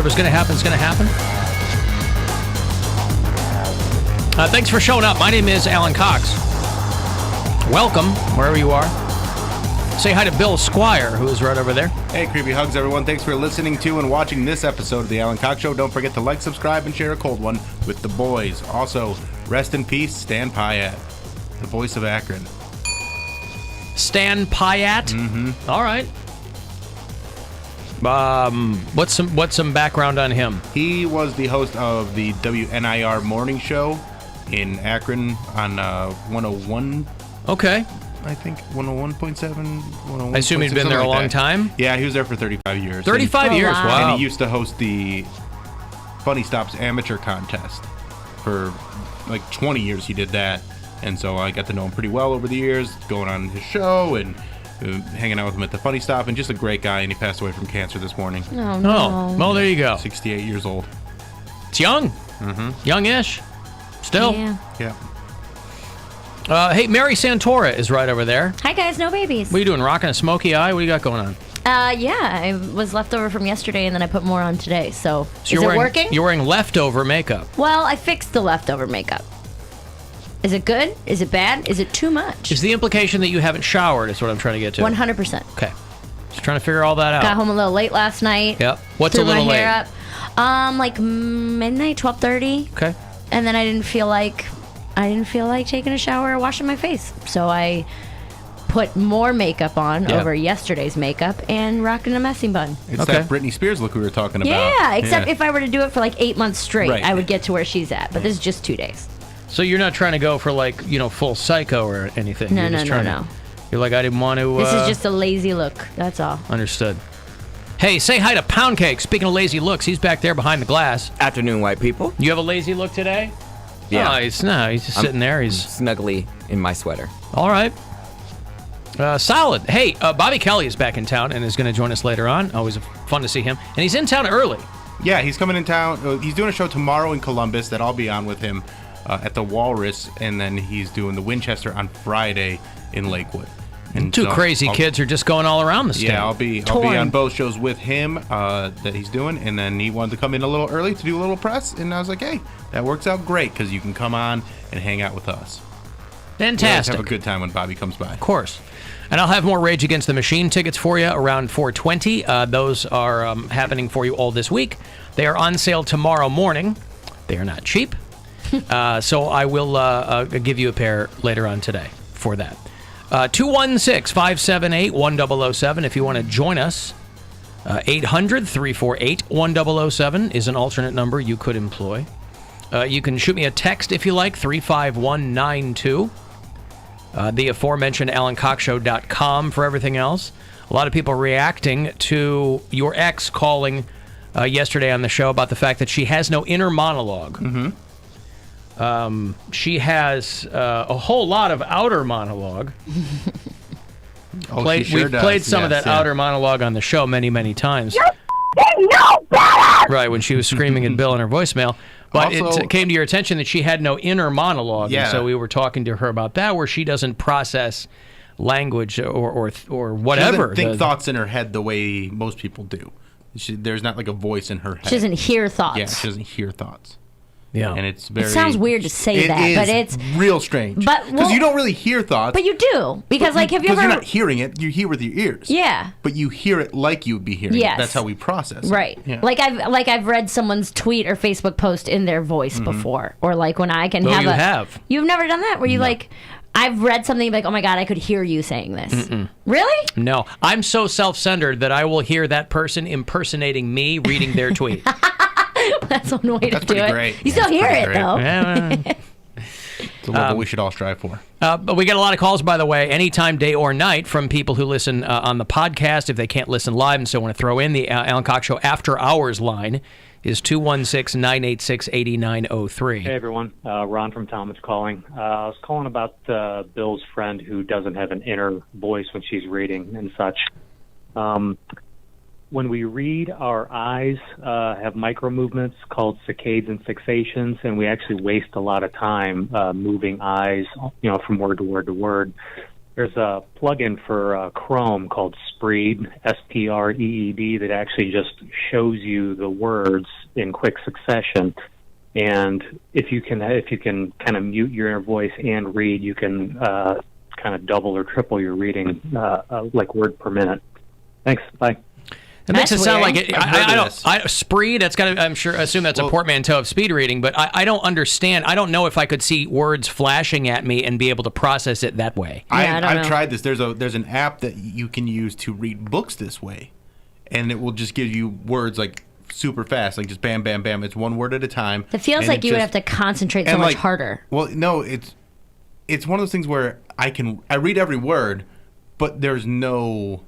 Whatever's going to happen is going to happen. Thanks for showing up. My name is Alan Cox. Welcome, wherever you are. Say hi to Bill Squire, who is right over there. Hey, creepy hugs, everyone. Thanks for listening to and watching this episode of the Alan Cox Show. Don't forget to like, subscribe, and share a cold one with the boys. Also, rest in peace, Stan Pyatt, the voice of Akron. Stan Pyatt? Mm-hmm. All right. What's some background on him? He was the host of the WNIR morning show in Akron on 101. Okay. I think 101.7, 101. I assume he'd been there a long time? Yeah, he was there for 35 years. 35 years, wow. And he used to host the Funny Stops amateur contest. For like 20 years he did that. And so I got to know him pretty well over the years, going on his show and hanging out with him at the Funny Stop. And just a great guy, and he passed away from cancer this morning. Oh, no. Oh, well, there you go. 68 years old. It's young. Mm-hmm. Youngish. Still. Yeah. Hey, Mary Santora is right over there. Hi, guys. No babies. What are you doing, rocking a smoky eye? What do you got going on? Yeah, I was left over from yesterday, and then I put more on today. So is it working? You're wearing leftover makeup. Well, I fixed the leftover makeup. Is it good? Is it bad? Is it too much? Is the implication that you haven't showered is what I'm trying to get to? 100%. Okay. Just trying to figure all that out. Got home a little late last night. Yep. What's a little late? Hair up. Like midnight, 12:30. Okay. And then I didn't feel like taking a shower or washing my face. So I put more makeup on over yesterday's makeup and rocking a messy bun. It's that Britney Spears look we were talking about. Yeah, except if I were to do it for like 8 months straight, Right. I would get to where she's at. But this is just 2 days. So you're not trying to go for like, full psycho or anything. No. You're like, I didn't want to... This is just a lazy look. That's all. Understood. Hey, say hi to Poundcake. Speaking of lazy looks, he's back there behind the glass. Afternoon, white people. You have a lazy look today? Yeah. Oh, he's just sitting there. He's snugly in my sweater. All right. Solid. Hey, Bobby Kelly is back in town and is going to join us later on. Always fun to see him. And he's in town early. Yeah, he's coming in town. He's doing a show tomorrow in Columbus that I'll be on with him at the Walrus, and then he's doing the Winchester on Friday in Lakewood. And Two crazy kids are just going all around the state. Yeah, I'll be on both shows with him that he's doing, and then he wanted to come in a little early to do a little press, and I was like, hey, that works out great because you can come on and hang out with us. Fantastic. We'll have a good time when Bobby comes by. Of course. And I'll have more Rage Against the Machine tickets for you around 420. Those are happening for you all this week. They are on sale tomorrow morning. They are not cheap. So I will give you a pair later on today for that. 216-578-1007 if you want to join us. 800-348-1007 is an alternate number you could employ. You can shoot me a text if you like, 35192. The aforementioned AlanCoxShow.com for everything else. A lot of people reacting to your ex calling yesterday on the show about the fact that she has no inner monologue. Mm-hmm. She has a whole lot of outer monologue. We've played some of that outer monologue on the show many, many times. Right, when she was screaming at Bill in her voicemail. But also, it came to your attention that she had no inner monologue. Yeah. And so we were talking to her about that, where she doesn't process language or whatever. She doesn't think thoughts in her head the way most people do. There's not like a voice in her head. She doesn't hear thoughts. Yeah, she doesn't hear thoughts. Yeah, and it's very. It sounds weird to say that, but it's real strange. But because you don't really hear thoughts, but you do because have you ever? Because you're not hearing it, you hear with your ears. Yeah, but you hear it like you would be hearing. Yes. It. That's how we process. Right. It. Yeah. Like I've read someone's tweet or Facebook post in their voice before, or like when I can have. You've never done that where you like. I've read something like, oh my God, I could hear you saying this. Mm-mm. Really? No, I'm so self-centered that I will hear that person impersonating me reading their tweet. That's one way to do it. Great. You still hear it, though. Yeah. It's a level we should all strive for. But we get a lot of calls, by the way, anytime, day or night, from people who listen on the podcast if they can't listen live and so want to throw in the Alan Cox Show After Hours line is 216-986-8903. Hey, everyone. Ron from Thomas calling. I was calling about Bill's friend who doesn't have an inner voice when she's reading and such. When we read, our eyes have micro movements called saccades and fixations, and we actually waste a lot of time moving eyes, from word to word to word. There's a plugin for Chrome called Spreed, Spreed, that actually just shows you the words in quick succession. And if you can kind of mute your inner voice and read, you can kind of double or triple your reading, like word per minute. Thanks. Bye. It makes it sound like weird. it. I don't. Spreed. That's got. Assume that's a portmanteau of speed reading. But I don't understand. I don't know if I could see words flashing at me and be able to process it that way. Yeah, I've tried this. There's an app that you can use to read books this way, and it will just give you words like super fast, like just bam, bam, bam. It's one word at a time. It feels like you would have to concentrate so much harder. Well, no, it's one of those things where I read every word, but there's no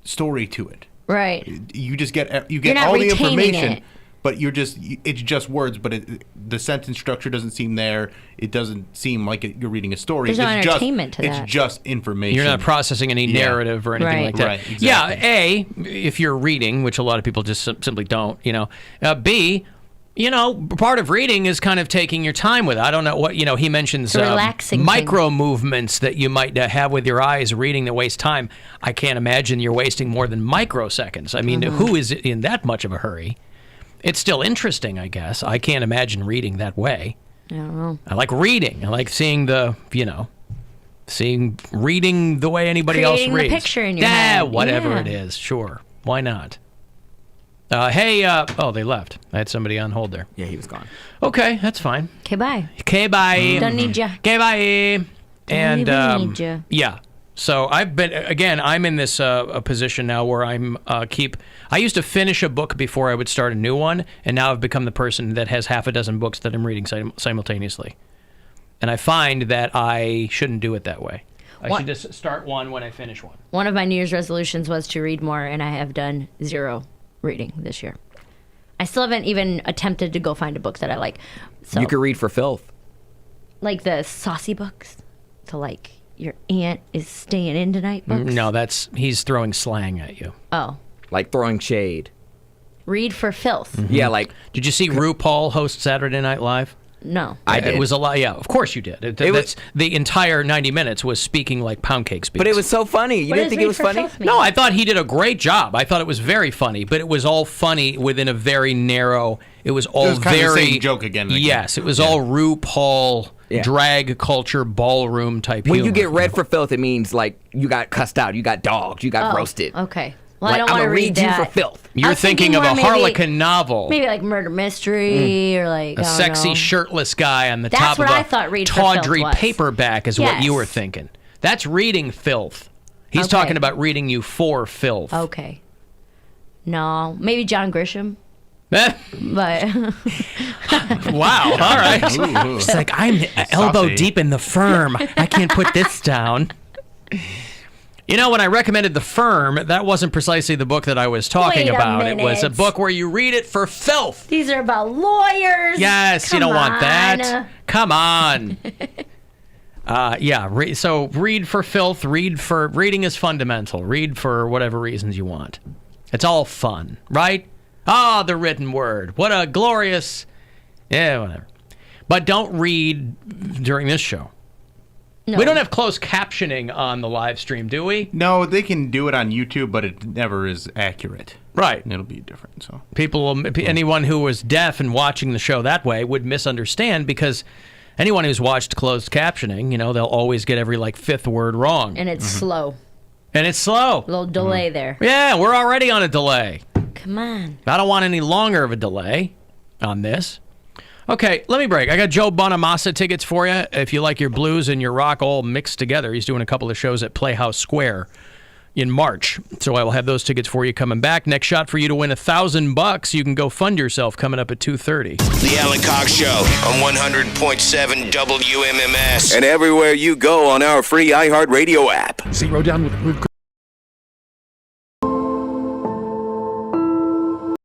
story to it. Right. You just get all the retaining information, it. but it's just words. But the sentence structure doesn't seem there. It doesn't seem like you're reading a story. There's no entertainment to that. It's just information. You're not processing any narrative or anything like that. Right, exactly. Yeah. If you're reading, which a lot of people just simply don't. B. Part of reading is kind of taking your time with it. I don't know what, he mentions relaxing micro movements that you might have with your eyes reading that waste time. I can't imagine you're wasting more than microseconds. I mean, who is in that much of a hurry? It's still interesting, I guess. I can't imagine reading that way. I don't know. I like reading. I like seeing reading the way anybody else reads. Creating the picture in your head. Whatever it is. Sure. Why not? Hey, they left. I had somebody on hold there. Yeah, he was gone. Okay, that's fine. Okay, bye. Okay, bye. Don't need ya. Okay, bye. And even need ya. yeah. So I'm in this a position now where I used to finish a book before I would start a new one, and now I've become the person that has half a dozen books that I'm reading simultaneously. And I find that I shouldn't do it that way. I should just start one when I finish one. One of my New Year's resolutions was to read more, and I have done 0 reading this year. I still haven't even attempted to go find a book that I like. So, You could read For Filth. like the saucy books, to like your aunt is staying in tonight books. No, he's throwing slang at you. Oh, Like throwing shade. read For Filth. Yeah, like Did you see RuPaul host Saturday Night Live? No. I did. It was a lot. Yeah, of course you did. was- The entire 90 minutes was speaking like Poundcake speaks. but it was so funny. You What didn't does think read it was for funny? filth mean? No, I thought he did a great job. I thought it was very funny, but it was all funny within a very narrow. It was all It was kind of the very same joke again and again. Yes, it was all RuPaul drag culture ballroom type. When you humor. get read for filth, it means like you got cussed out, you got dogged, you got roasted. Okay. Well, Like, I don't I'm want to gonna read you that. for filth. You're I was thinking of a more maybe- Harlequin novel. Maybe like murder mystery or like a I don't sexy know. shirtless guy on the That's top what of I a thought read for filth tawdry was. paperback is what you Yes. were thinking. That's reading filth. He's Okay. talking about reading you for filth. Okay. No, maybe John Grisham, Eh? but Wow. All right. Ooh. It's like, I'm elbow Saucy. deep in The Firm. I can't put this down. When I recommended The Firm, that wasn't precisely the book that I was talking Wait a about. It was a minute. book where you read it for filth. these are about lawyers. Yes, you Come don't want that. on. Come on. So read for filth. Reading is fundamental. Read for whatever reasons you want. It's all fun, right? The written word. What a glorious... Yeah, whatever. But don't read during this show. No. We don't have closed captioning on the live stream, do we? No, they can do it on YouTube, but it never is accurate. Right. It'll be different. So Anyone who was deaf and watching the show that way would misunderstand, because anyone who's watched closed captioning, they'll always get every fifth word wrong. And it's slow. And it's slow. A little delay there. Yeah, we're already on a delay. Come on. I don't want any longer of a delay on this. Okay, let me break. I got Joe Bonamassa tickets for you. If you like your blues and your rock all mixed together, he's doing a couple of shows at Playhouse Square in March. So I will have those tickets for you coming back. Next shot for you to win $1,000. You can go fund yourself coming up at 2:30. The Alan Cox Show on 100.7 WMMS. And everywhere you go on our free iHeartRadio app. Zero down with